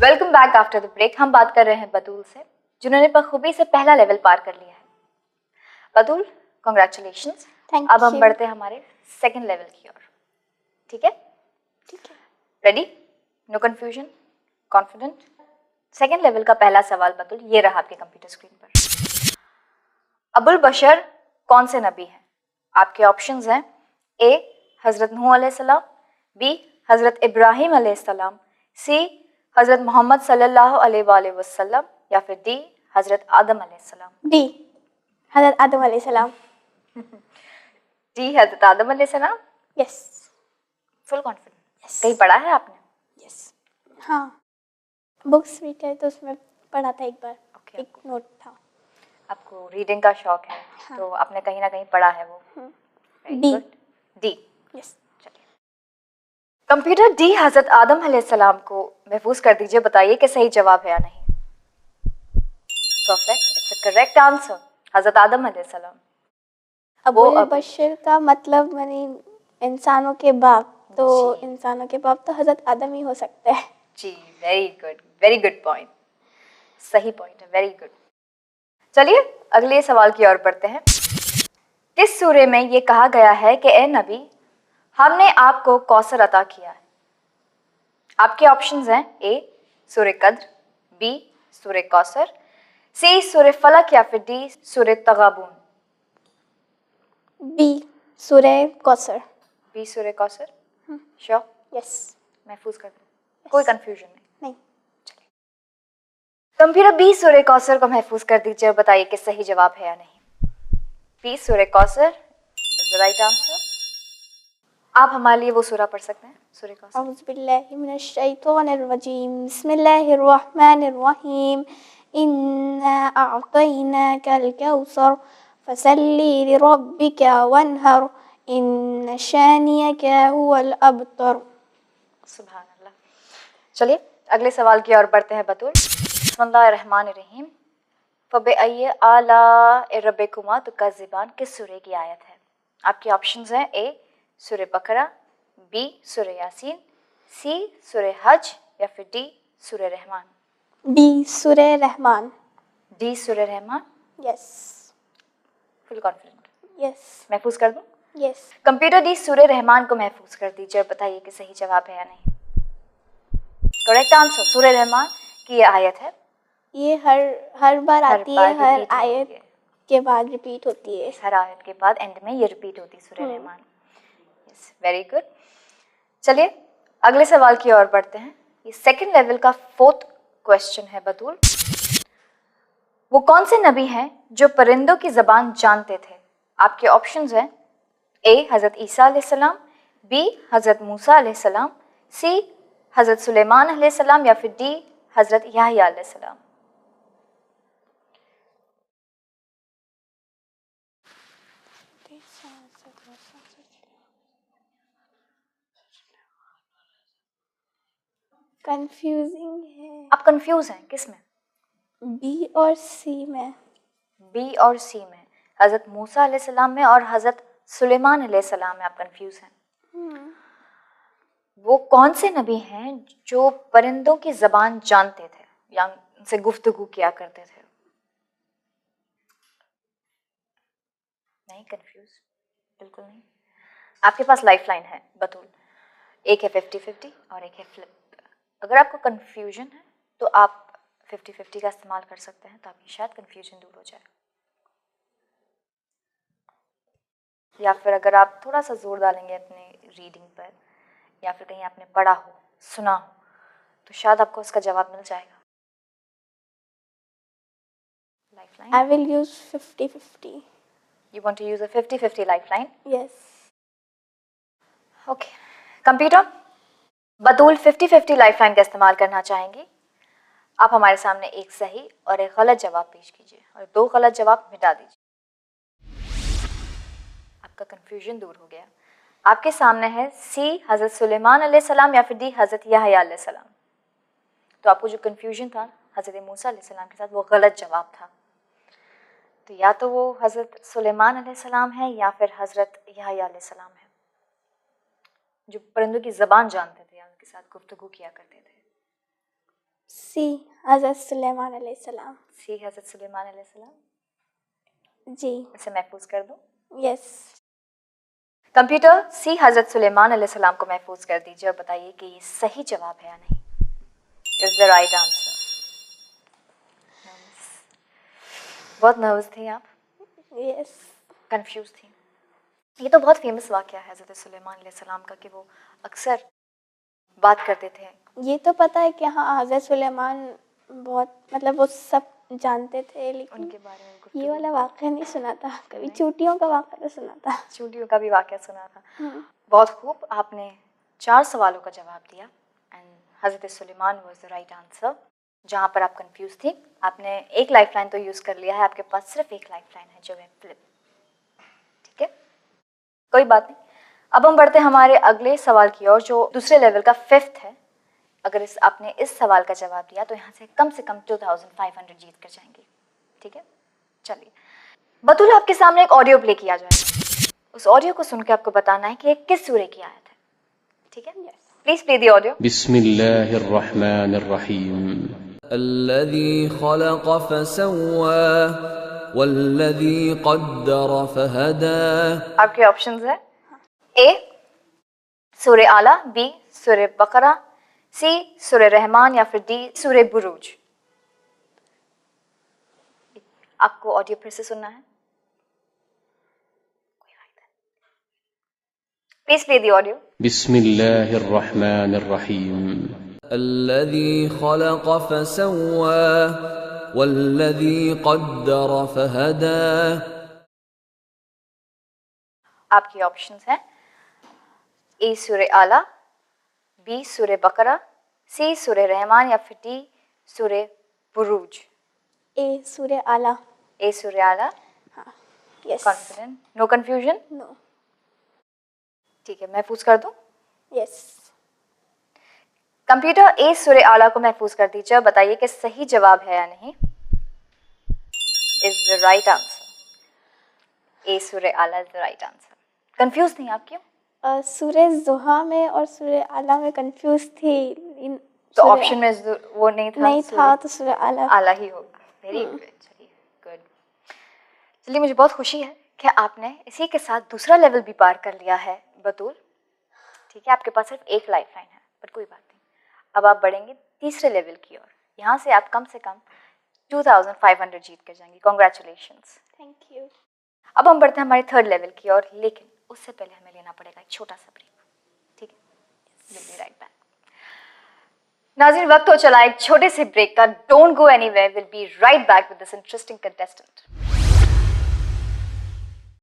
Welcome back after the break. हम बात कर रहे हैं बतूल से, जिन्होंने बखूबी से पहला लेवल पार कर लिया है। बतूल, कॉन्ग्रेचुलेशंस। अब हम बढ़ते हैं हमारे सेकंड लेवल की ओर। ठीक है? ठीक है। Ready? No confusion, confident? Second level का पहला सवाल बतूल, ये रहा आपके कंप्यूटर स्क्रीन पर। अबुल बशर कौन से नबी हैं? आपके ऑप्शंस हैं ए हजरत नूह अलैहिस्सलाम, बी हजरत इब्राहिम अलैहिस्सलाम, सी हजरत मोहम्मद सल्लल्लाहु अलैहि वसल्लम, या फिर डी हजरत आदम अलैहिस्सलाम। डी हजरत आदम अलैहिस्सलाम। डी हजरत आदम अलैहिस्सलाम। Yes, full confident? कहीं पढ़ा है आपने? यस, हाँ, बुक्स रीड करे तो उसमें पढ़ा था एक बार। एक नोट था। आपको रीडिंग का शौक है? हाँ। तो आपने कहीं ना कहीं पढ़ा है वो। D. D. Yes. Computer, D हजरत आदम अलैहिस्सलाम को महफूज कर दीजिए। बताइए कि सही जवाब है या नहीं। Perfect, it's a correct answer, हजरत आदम अलैहिस्सलाम। अबुल बशर का मतलब मैंने इंसानों के बाप, तो इंसानों के बाप तो हजरत आदम ही हो सकते हैं। जी, वेरी गुड पॉइंट, सही पॉइंट है, वेरी गुड। चलिए अगले सवाल की ओर बढ़ते हैं। किस सूरे में ये कहा गया है कि ए नबी, हमने आपको कौसर अता किया है? आपके ऑप्शंस हैं ए सूरे कद्र, बी सूरे कौसर, सी सूरे फलक, या फिर डी सूरे तगाबून। बी सूरे कौसर। बी सूरे कौसर? श्योर? यस। महफूज कर दो, कोई कंफ्यूजन नहीं। चलिए कंप्यूटर, बी सूरे कौसर को महफूज कर दीजिए और बताइए कि सही जवाब है या नहीं। बी सूरे कौसर इज द राइट आंसर। आप हमारे लिए वो सूरा पढ़ सकते हैं, सूरे कौसर। औज़ु बिल्लाहि मिनश शैतानिर रजीम, बिस्मिल्लाहिर रहमानिर रहीम, इन्ना अअतैनाकल कौसर फसल्ली लिरब्बिका वन्हर, इन्न शानियका हुवल अबतर। सुभान अल्लाह। चलिए अगले सवाल की ओर बढ़ते हैं बतूल। बिस्मिल्लाहिर्रहमानिर्रहीम, फबिअय्यि आलाइ रब्बिकुमा तुकज़्ज़िबान किस सूरे की आयत है? आपके ऑप्शंस हैं ए सूरे बकरा, बी सूरे यासीन, सी सूरे हज, या फिर डी सूरे रहमान। डी सूरे रहमान। डी सूरे रहमान? यस। Full confident? यस। महफूज कर दूं? यस। कंप्यूटर, डी सूरे रहमान को महफूज कर दीजिए और बताइए कि सही जवाब है या नहीं। करेक्ट आंसर, सूरे रहमान की ये आयत है। ये हर बार आती है, हर आयत के बाद रिपीट होती है। हर आयत के बाद एंड में ये रिपीट होती है, सूरे रहमान। Yes, very good. चलिए अगले सवाल की ओर बढ़ते हैं। ये सेकंड लेवल का फोर्थ क्वेश्चन है बतूल। वो कौन से नबी हैं जो परिंदों की जबान जानते थे? आपके ऑप्शंस हैं ए हजरत ईसा अलैहिस्सलाम, बी हजरत मूसा अलैहिस्सलाम, सी हजरत सुलेमान अलैहिस्सलाम, या फिर डी हजरत याहया अलैहिस्सलाम। कंफ्यूजिंग है। आप कंफ्यूज हैं किस में? बी और सी में। बी और सी में, हजरत मूसा अलैहिस्सलाम में और हजरत सुलेमान अलैहिस्सलाम में आप कंफ्यूज हैं। वो कौन से नबी हैं जो परिंदों की जबान जानते थे या उनसे गुफ्तगू किया करते थे? नहीं कंफ्यूज? बिल्कुल नहीं। आपके पास लाइफलाइन है बतूल, एक है 50-50 और एक है फ्लिप। अगर आपको कंफ्यूजन है तो आप 50-50 का इस्तेमाल कर सकते हैं ताकि शायद कंफ्यूजन दूर हो जाए, या फिर अगर आप थोड़ा सा जोर डालेंगे अपने रीडिंग पर या फिर कहीं आपने पढ़ा हो, सुना हो, तो शायद आपको उसका जवाब मिल जाएगा। Lifeline? I will use 50-50. You want to use a 50-50 lifeline? Yes. Okay. Computer, Batool 50-50 lifeline का इस्तेमाल करना चाहेंगी। आप हमारे सामने एक सही और एक गलत जवाब पेश कीजिए और 2 गलत जवाब मिटा दीजिए। आपका कंफ्यूजन दूर हो गया। आपके सामने है सी हजरत सुलेमान अलैहिस्सलाम या फिर डी हजरत याहया अलैहिस्सलाम। तो आपको जो कंफ्यूजन था हजरत मूसा अलैहिस्सलाम के साथ, वो गलत जवाब था। तो या तो वो हजरत सुलेमान अलैहिस्सलाम है या फिर हजरत याहया अलैहिस्सलाम है जो परिंदों की ज़बान जानते थे या उनके साथ गुफ्तगू किया करते थे। सी हज़रत सुलेमान अलैहिस्सलाम। सी हज़रत सुलेमान अलैहिस्सलाम। जी। इसे महफूज कर दूं? यस। कंप्यूटर, सी हज़रत सुलेमान अलैहिस्सलाम को महफूज कर दीजिए और बताइए कि ये सही जवाब है या नहीं। Is the right answer. बहुत नर्वस थी आप? यस। कंफ्यूज थी? ये तो बहुत फेमस वाक़या है हज़रत सुलेमान अलैहिस्सलाम का कि वो अक्सर बात करते थे। ये तो पता है कि हाँ हज़रत सुलेमान बहुत मतलब वो सब जानते थे, लेकिन उनके बारे में ये गुफ्तगू। वाला वाक़या नहीं सुना था कभी। चूटियों का वाक़या तो सुना था। चूटियों का भी वाक़या सुना था। बहुत खूब, आपने 4 सवालों का जवाब दिया and Hazrat Suleman was the right answer. जहाँ पर आप कंफ्यूज थी, आपने एक लाइफलाइन तो यूज़ कर लिया है, आपके पास सिर्फ एक लाइफलाइन है जो है फ्लिप। ठीक है, कोई बात नहीं। अब हम बढ़ते हैं हमारे अगले सवाल की ओर जो दूसरे लेवल का 5th है। अगर आपने इस सवाल का जवाब दिया तो यहाँ से कम 2500 जीत कर जाएंगे। ठीक है, चलिए बतूल, आपके सामने एक ऑडियो प्ले किया जाएगा। उस ऑडियो को सुन के आपको बताना है कि ये किस सूरे की आयत है। ठीक है, प्लीज प्ले द ऑडियो। बिस्मिल्लाहिर्रहमानिर्रहीम। अल्लज़ी खलक़ फसव्वा वल्लज़ी क़द्दर फहदा। आपके ऑप्शंस है ए सूरे आला, बी सूरे बकरा, सी सूरे रहमान या फिर डी सूरे बुरूज। आपको ऑडियो फिर से सुनना है, प्लीज प्ले द ऑडियो। बिस्मिल्लाहिर्रहमानिर्रहीम। अल्लज़ी खलक़ फसव्वा वल्लज़ी क़द्दर फहदा। आपके ऑप्शंस हैं ए सूरे आला, बी सूरे बकरा, सी सूरे रहमान या फिर डी सूरे बुरूज। ए सूर्य आला। ए सूरे आला। हाँ। Yes. Confident, no confusion? No. ठीक है, महफूज कर दूं? यस। कंप्यूटर, ए सूरे आला को महफूज कर दीजिए, बताइए कि सही जवाब है या नहीं। Is the right answer. ए सूरे आला is the right answer. Confuse नहीं आप क्यों? सूर्य ज़ुहा में और सूर्य आला में कंफ्यूज थी। तो ऑप्शन में वो नहीं था? नहीं था तो सूर्य आला। आला ही होगा। वेरी गुड, चलिए गुड। चलिए, मुझे बहुत खुशी है कि आपने इसी के साथ दूसरा लेवल भी पार कर लिया है बतूल। ठीक है, आपके पास सिर्फ एक लाइफलाइन है, बट कोई बात नहीं। अब आप बढ़ेंगे तीसरे लेवल की ओर। यहाँ से आप कम से कम 2500 जीत कर जाएंगे। कॉन्ग्रेचुलेशंस। Thank you. अब हम बढ़ते हैं हमारे थर्ड लेवल की ओर, लेकिन उससे पहले हमें लेना पड़ेगा एक छोटा सा ब्रेक। ठीक है, विल बी राइट बैक। नाज़रीन, वक्त हो चला एक छोटे से ब्रेक का। Don't go anywhere, will be right back with this interesting contestant.